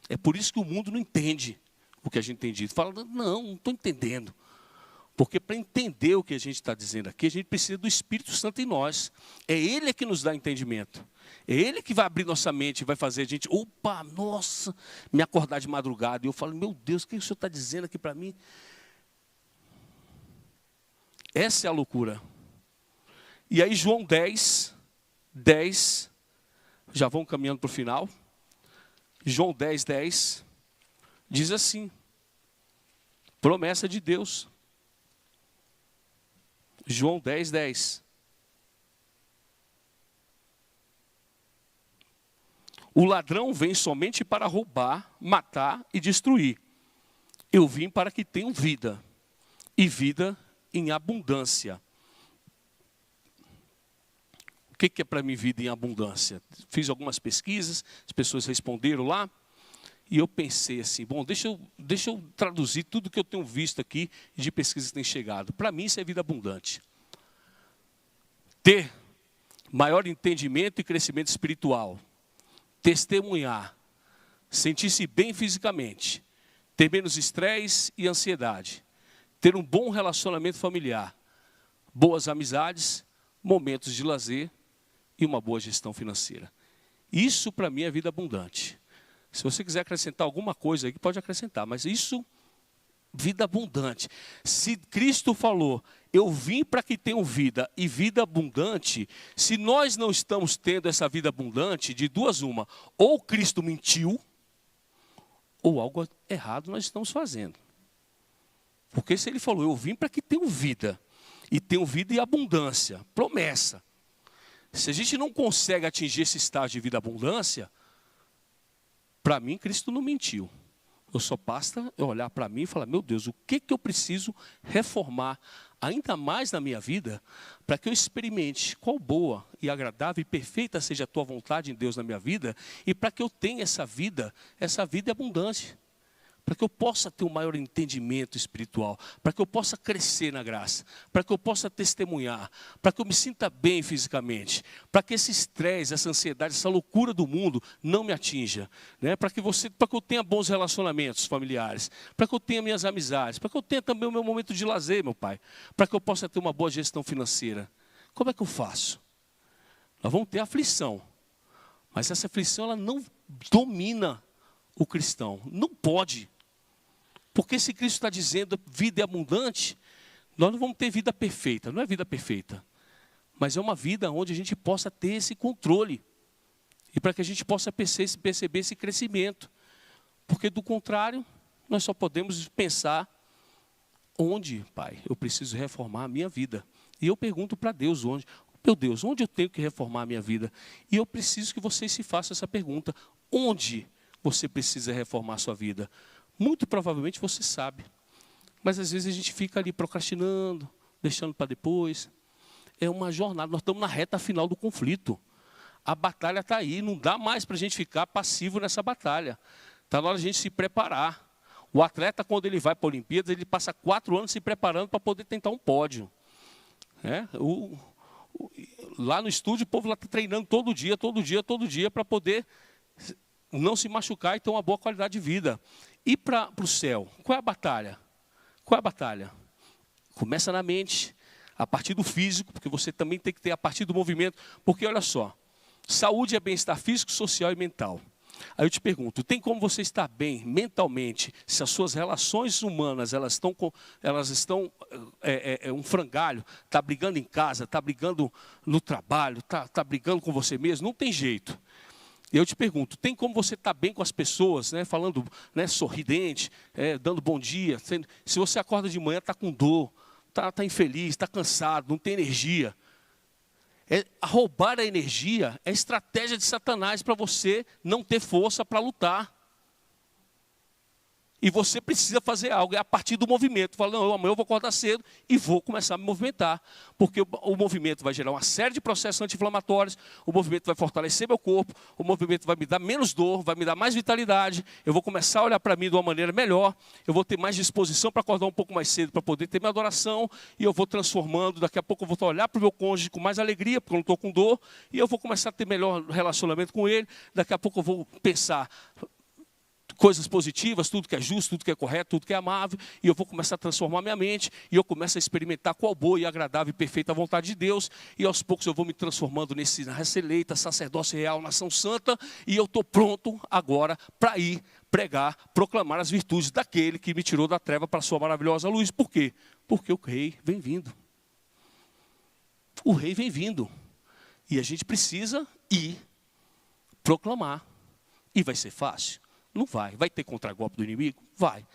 Speaker 1: É por isso que o mundo não entende o que a gente tem dito. Fala, não estou entendendo. Porque para entender o que a gente está dizendo aqui, a gente precisa do Espírito Santo em nós. É Ele que nos dá entendimento. É Ele que vai abrir nossa mente e vai fazer a gente, opa, nossa, me acordar de madrugada. E eu falo, meu Deus, o que o Senhor está dizendo aqui para mim? Essa é a loucura. E aí João 10, já vão caminhando para o final. João 10, diz assim, promessa de Deus. João 10. O ladrão vem somente para roubar, matar e destruir. Eu vim para que tenham vida, e vida em abundância. O que é para mim vida em abundância? Fiz algumas pesquisas, as pessoas responderam lá, e eu pensei assim, bom, deixa eu traduzir tudo que eu tenho visto aqui de pesquisas que têm chegado. Para mim isso é vida abundante. Ter maior entendimento e crescimento espiritual. Testemunhar. Sentir-se bem fisicamente. Ter menos estresse e ansiedade. Ter um bom relacionamento familiar. Boas amizades, momentos de lazer e uma boa gestão financeira. Isso para mim é vida abundante. Se você quiser acrescentar alguma coisa aí, pode acrescentar, mas isso, vida abundante. Se Cristo falou, eu vim para que tenham vida e vida abundante, se nós não estamos tendo essa vida abundante, de duas uma, ou Cristo mentiu, ou algo errado nós estamos fazendo. Porque se ele falou, eu vim para que tenham vida, e tenham vida e abundância, promessa. Se a gente não consegue atingir esse estágio de vida e abundância, para mim, Cristo não mentiu. Eu só basta eu olhar para mim e falar, meu Deus, o que eu preciso reformar ainda mais na minha vida, para que eu experimente qual boa e agradável e perfeita seja a tua vontade em Deus na minha vida, e para que eu tenha essa vida abundante. Para que eu possa ter um maior entendimento espiritual, para que eu possa crescer na graça, para que eu possa testemunhar, para que eu me sinta bem fisicamente, para que esse estresse, essa ansiedade, essa loucura do mundo não me atinja, né? Para que eu tenha bons relacionamentos familiares, para que eu tenha minhas amizades, para que eu tenha também o meu momento de lazer, meu Pai, para que eu possa ter uma boa gestão financeira. Como é que eu faço? Nós vamos ter aflição, mas essa aflição ela não domina o cristão, não pode. Porque se Cristo está dizendo vida é abundante, nós não vamos ter vida perfeita. Não é vida perfeita, mas é uma vida onde a gente possa ter esse controle. E para que a gente possa perceber esse crescimento. Porque do contrário, nós só podemos pensar onde, Pai, eu preciso reformar a minha vida. E eu pergunto para Deus onde. Meu Deus, onde eu tenho que reformar a minha vida? E eu preciso que vocês se façam essa pergunta. Onde você precisa reformar a sua vida? Muito provavelmente você sabe. Mas às vezes a gente fica ali procrastinando, deixando para depois. É uma jornada, nós estamos na reta final do conflito. A batalha está aí, não dá mais para a gente ficar passivo nessa batalha. Está na hora de a gente se preparar. O atleta, quando ele vai para a Olimpíada, ele passa 4 anos se preparando para poder tentar um pódio. Lá no estúdio, o povo lá está treinando todo dia, para poder não se machucar e ter uma boa qualidade de vida. E para o céu, qual é a batalha? Qual é a batalha? Começa na mente, a partir do físico, porque você também tem que ter a partir do movimento. Porque olha só, saúde é bem-estar físico, social e mental. Aí eu te pergunto, tem como você estar bem mentalmente, se as suas relações humanas, elas estão um frangalho, está brigando em casa, está brigando no trabalho, está brigando com você mesmo? Não tem jeito. Eu te pergunto, tem como você estar bem com as pessoas, né, falando, né, sorridente, dando bom dia? Se você acorda de manhã, está com dor, está infeliz, está cansado, não tem energia. Roubar a energia é estratégia de Satanás para você não ter força para lutar. E você precisa fazer algo, é a partir do movimento. Fala, não, amanhã eu vou acordar cedo e vou começar a me movimentar. Porque o movimento vai gerar uma série de processos anti-inflamatórios, o movimento vai fortalecer meu corpo, o movimento vai me dar menos dor, vai me dar mais vitalidade, eu vou começar a olhar para mim de uma maneira melhor, eu vou ter mais disposição para acordar um pouco mais cedo, para poder ter minha adoração, e eu vou transformando, daqui a pouco eu vou olhar para o meu cônjuge com mais alegria, porque eu não estou com dor, e eu vou começar a ter melhor relacionamento com ele, daqui a pouco eu vou pensar... coisas positivas, tudo que é justo, tudo que é correto, tudo que é amável, e eu vou começar a transformar minha mente, e eu começo a experimentar qual boa e agradável e perfeita vontade de Deus, e aos poucos eu vou me transformando nesse raça eleita, sacerdócio real, nação santa, e eu estou pronto agora para ir pregar, proclamar as virtudes daquele que me tirou da treva para a sua maravilhosa luz. Por quê? Porque o rei vem vindo. O rei vem vindo. E a gente precisa ir proclamar. E vai ser fácil? Não vai. Vai ter contragolpe do inimigo? Vai.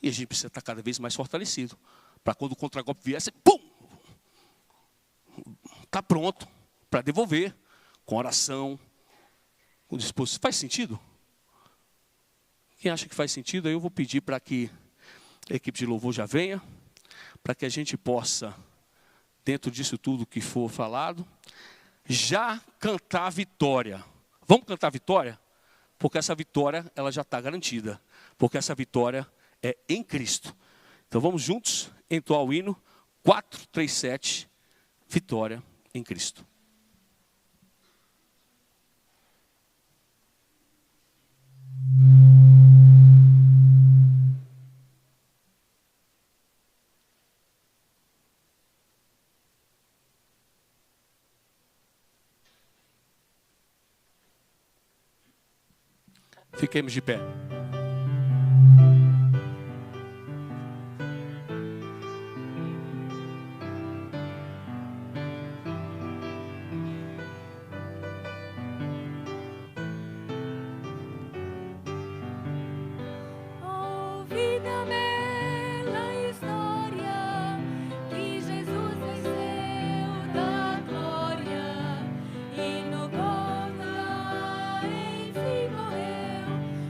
Speaker 1: E a gente precisa estar cada vez mais fortalecido. Para quando o contragolpe vier, você, pum! Está pronto para devolver. Com oração, com disposição. Faz sentido? Quem acha que faz sentido, aí eu vou pedir para que a equipe de louvor já venha, para que a gente possa, dentro disso tudo que for falado, já cantar a vitória. Vamos cantar a vitória? Porque essa vitória, ela já está garantida. Porque essa vitória é em Cristo. Então vamos juntos entoar o hino 437, vitória em Cristo. Fiquemos de pé.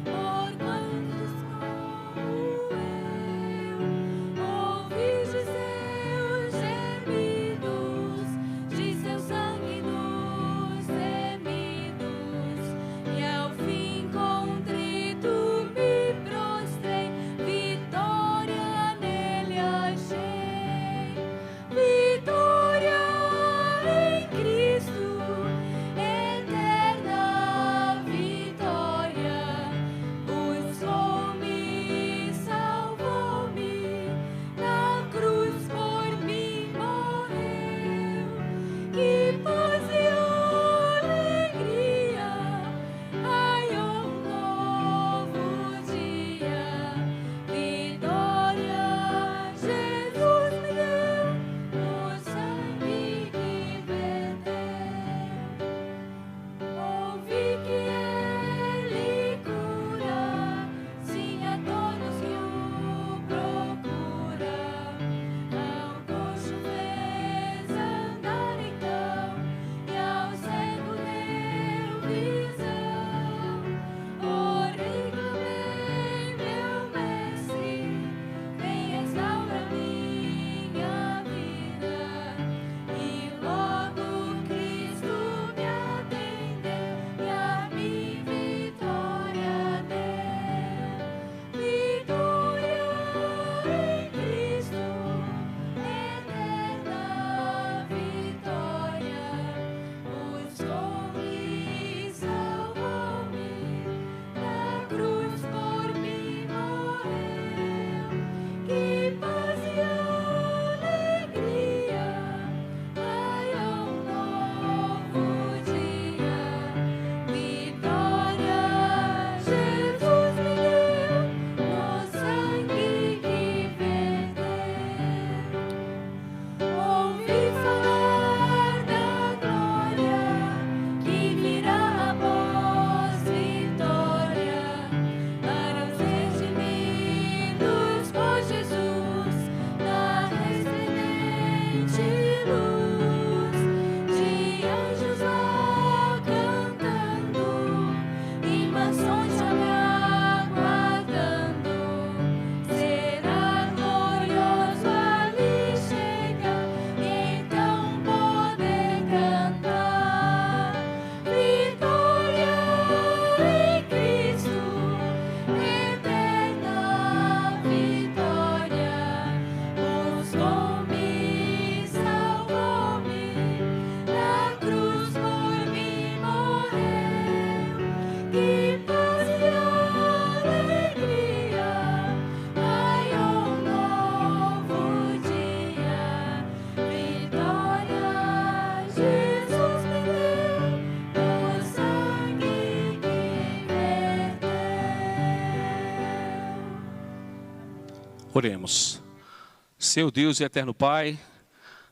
Speaker 2: Por
Speaker 1: Oremos. Senhor Deus e eterno Pai,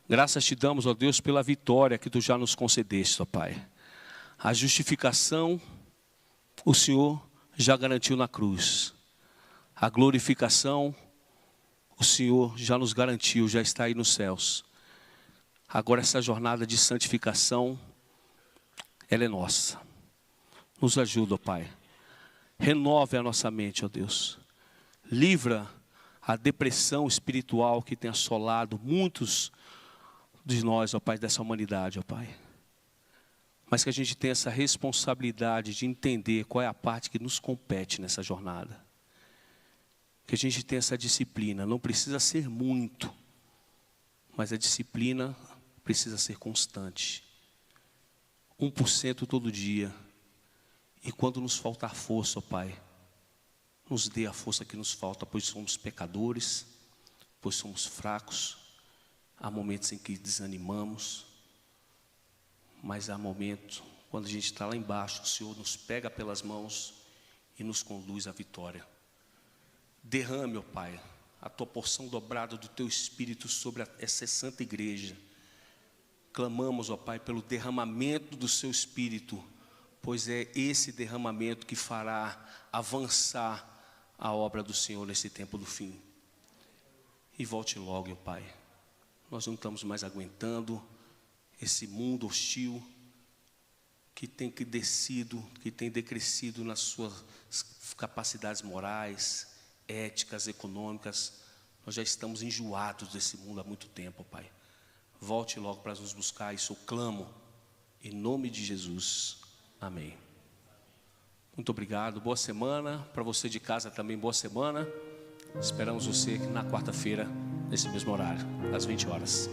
Speaker 1: graças te damos, ó Deus, pela vitória que tu já nos concedeste, ó Pai. A justificação, o Senhor já garantiu na cruz. A glorificação, o Senhor já nos garantiu, já está aí nos céus. Agora essa jornada de santificação, ela é nossa. Nos ajuda, ó Pai. Renove a nossa mente, ó Deus. Livra a depressão espiritual que tem assolado muitos de nós, ó Pai, dessa humanidade, ó Pai. Mas que a gente tenha essa responsabilidade de entender qual é a parte que nos compete nessa jornada. Que a gente tenha essa disciplina, não precisa ser muito, mas a disciplina precisa ser constante. 1% todo dia. E quando nos faltar força, ó Pai, nos dê a força que nos falta, pois somos pecadores, pois somos fracos. Há momentos em que desanimamos, mas há momentos quando a gente está lá embaixo, o Senhor nos pega pelas mãos e nos conduz à vitória. Derrame, ó Pai, a tua porção dobrada do teu Espírito sobre essa santa igreja. Clamamos, ó Pai, pelo derramamento do seu Espírito, pois é esse derramamento que fará avançar a obra do Senhor nesse tempo do fim. E volte logo, ó Pai. Nós não estamos mais aguentando esse mundo hostil que tem decrescido nas suas capacidades morais, éticas, econômicas. Nós já estamos enjoados desse mundo há muito tempo, ó Pai. Volte logo para nos buscar, isso eu clamo, em nome de Jesus. Amém. Muito obrigado, boa semana. Para você de casa também, boa semana. Esperamos você aqui na quarta-feira, nesse mesmo horário, às 20 horas.